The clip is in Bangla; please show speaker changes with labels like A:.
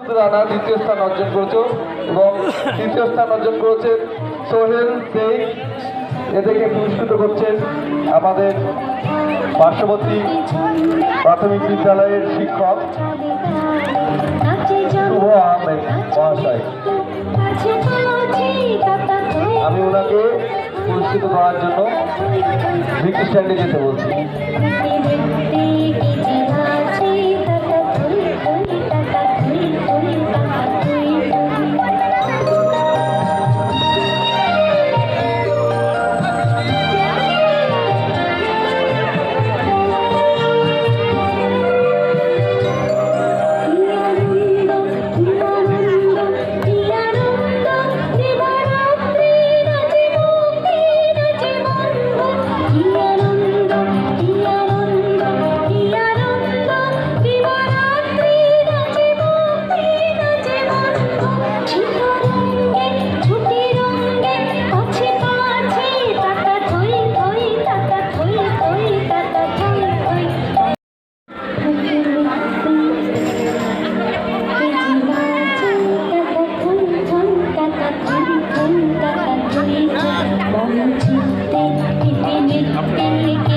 A: রানা দ্বিতীয় স্থান অর্জন করেছে এবং তৃতীয় স্থান অর্জন করেছে সোহেল শেখ। এদেরকে পুরস্কৃত করছেন আমাদের পার্শ্ববর্তী প্রাথমিক বিদ্যালয়ের শিক্ষক শুভ আহমেদ মহাশয়। আমি ওনাকে পুরস্কৃত করার জন্য ভিকি স্ট্যান্ডে যেতে বলছি।
B: Thank you.